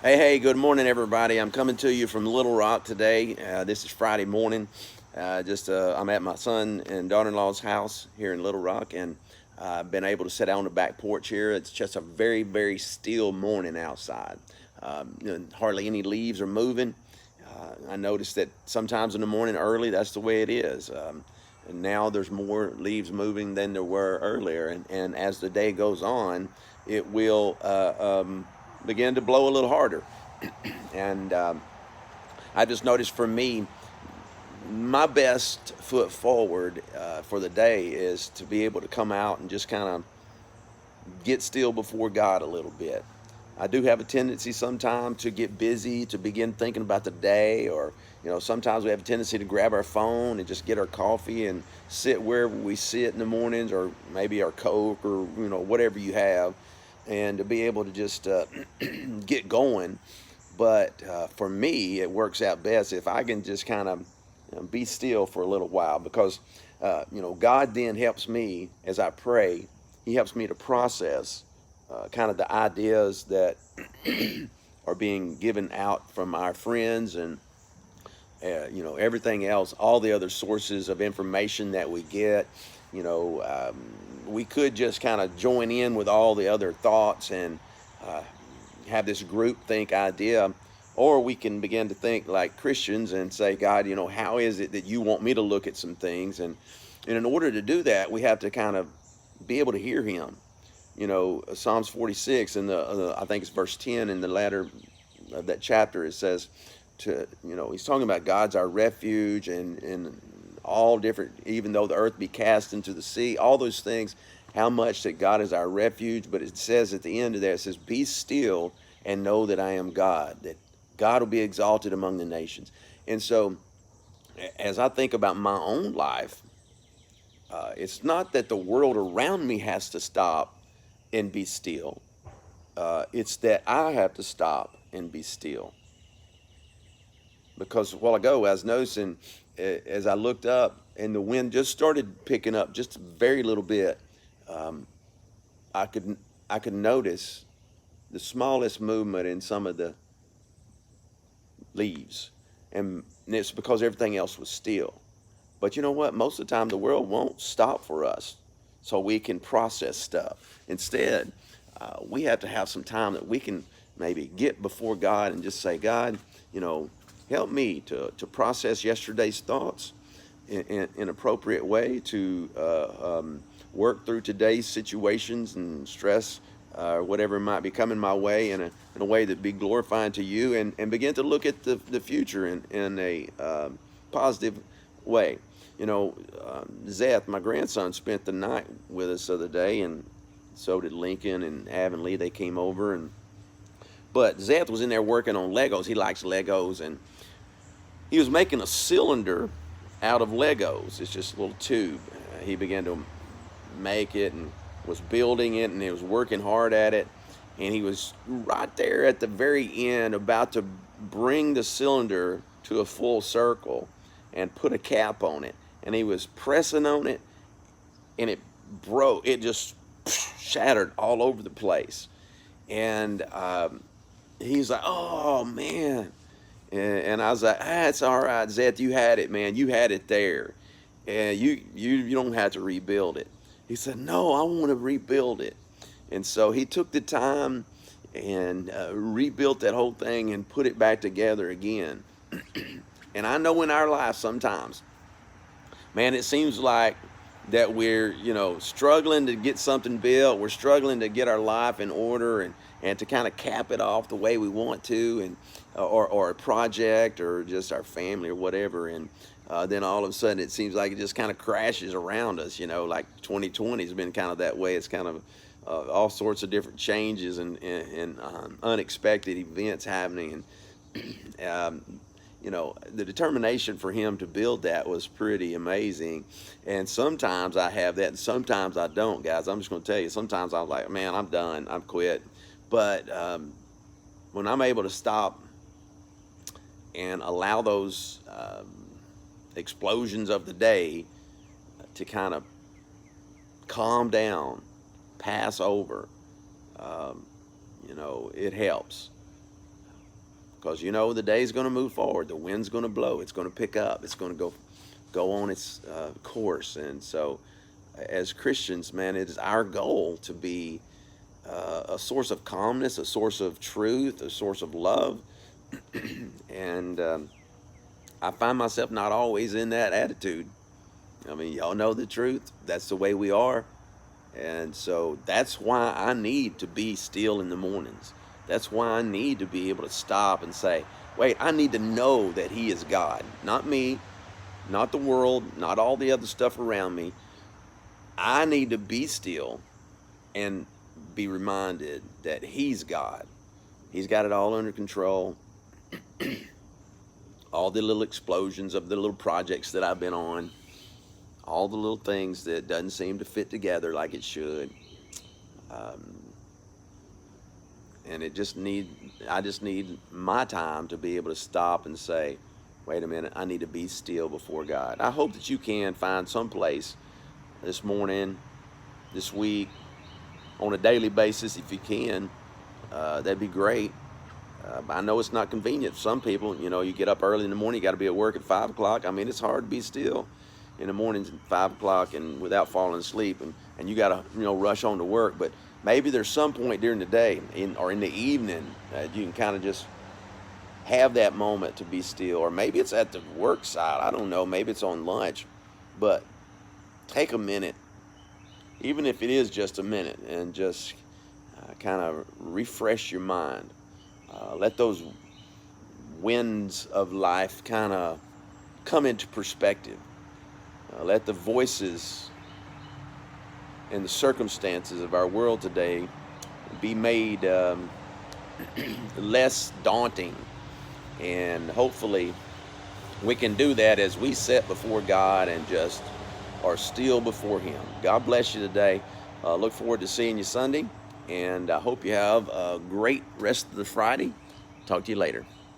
Hey, good morning, everybody. I'm coming to you from Little Rock today. This is Friday morning. I'm at my son and daughter-in-law's house here in Little Rock, and I've been able to sit out on the back porch here. It's just a very, very still morning outside. Hardly any leaves are moving. I noticed that sometimes in the morning early, that's the way it is. And now there's more leaves moving than there were earlier. And as the day goes on, it will begin to blow a little harder. And I just noticed for me, my best foot forward for the day is to be able to come out and just kind of get still before God a little bit. I do have a tendency sometimes to get busy, to begin thinking about the day, or sometimes we have a tendency to grab our phone and just get our coffee and sit wherever we sit in the mornings, or maybe our Coke, or whatever you have, and to be able to just get going. But for me, it works out best if I can just kind of be still for a little while, because God then helps me as I pray. He helps me to process kind of the ideas that are being given out from our friends, and everything else, all the other sources of information that we get. We could just kind of join in with all the other thoughts and uh, have this group think idea, or we can begin to think like Christians and say, God, how is it that you want me to look at some things? And in order to do that, we have to kind of be able to hear Him. Psalms 46, and I think it's verse 10 in the latter of that chapter, it says, he's talking about God's our refuge, and all different, even though the earth be cast into the sea, all those things, how much that God is our refuge. But it says at the end of there, it says, be still and know that I am God, that God will be exalted among the nations. And so as I think about my own life, it's not that the world around me has to stop and be still. It's that I have to stop and be still. Because a while ago, I was noticing as I looked up and the wind just started picking up just a very little bit, um, I could I could notice the smallest movement in some of the leaves, and it's because everything else was still. But you know what? Most of the time, the world won't stop for us, so we can process stuff. Instead, we have to have some time that we can maybe get before God and just say, God, you know, help me to process yesterday's thoughts in an appropriate way, to work through today's situations and stress, whatever might be coming my way, in a way that be glorifying to you, and begin to look at the future in a positive way. Zeth, my grandson, spent the night with us the other day, and so did Lincoln and Avonlea. They came over, but Zeth was in there working on Legos. He likes Legos, and he was making a cylinder out of Legos. It's just a little tube. He began to make it and was building it, and he was working hard at it. And he was right there at the very end, about to bring the cylinder to a full circle and put a cap on it. And he was pressing on it, and it broke. It just shattered all over the place. And he's like, "Oh man!" And I was like, it's all right, Zeth, you had it, man. You had it there. And you don't have to rebuild it. He said, no, I want to rebuild it. And so he took the time and rebuilt that whole thing and put it back together again. And I know in our life sometimes, man, it seems like that we're, struggling to get something built. We're struggling to get our life in order, and to kind of cap it off the way we want to, and or a project, or just our family, or whatever. And then all of a sudden it seems like it just kind of crashes around us, like 2020 has been kind of that way. It's kind of all sorts of different changes and unexpected events happening. And the determination for him to build that was pretty amazing. And sometimes I have that, and sometimes I don't, guys. I'm just going to tell you. Sometimes I'm like, man, I'm done. I'm quit. But when I'm able to stop and allow those explosions of the day to kind of calm down, pass over, it helps. because you know the day's going to move forward. The wind's going to blow. It's going to pick up. It's going to go on its course. And so, as Christians, man, it is our goal to be a source of calmness, a source of truth, a source of love. And I find myself not always in that attitude. I mean, y'all know the truth. That's the way we are. And so that's why I need to be still in the mornings. That's why I need to be able to stop and say, wait, I need to know that He is God. Not me, not the world, not all the other stuff around me. I need to be still and be reminded that He's God. He's got it all under control. All the little explosions of the little projects that I've been on, all the little things that doesn't seem to fit together like it should. And I just need my time to be able to stop and say, wait a minute, I need to be still before God. I hope that you can find some place this morning, this week, on a daily basis if you can. That'd be great. I know it's not convenient for some people. You know, you get up early in the morning, you got to be at work at 5 o'clock. I mean, it's hard to be still in the mornings at 5 o'clock and without falling asleep, and you got to, rush on to work. But maybe there's some point during the day or in the evening that you can kind of just have that moment to be still. Or maybe it's at the work side. I don't know. Maybe it's on lunch. But take a minute, even if it is just a minute, and just kind of refresh your mind. Let those winds of life kind of come into perspective. Let the voices and the circumstances of our world today be made less daunting. And hopefully we can do that as we sit before God and just are still before Him. God bless you today. Look forward to seeing you Sunday. And I hope you have a great rest of the Friday. Talk to you later.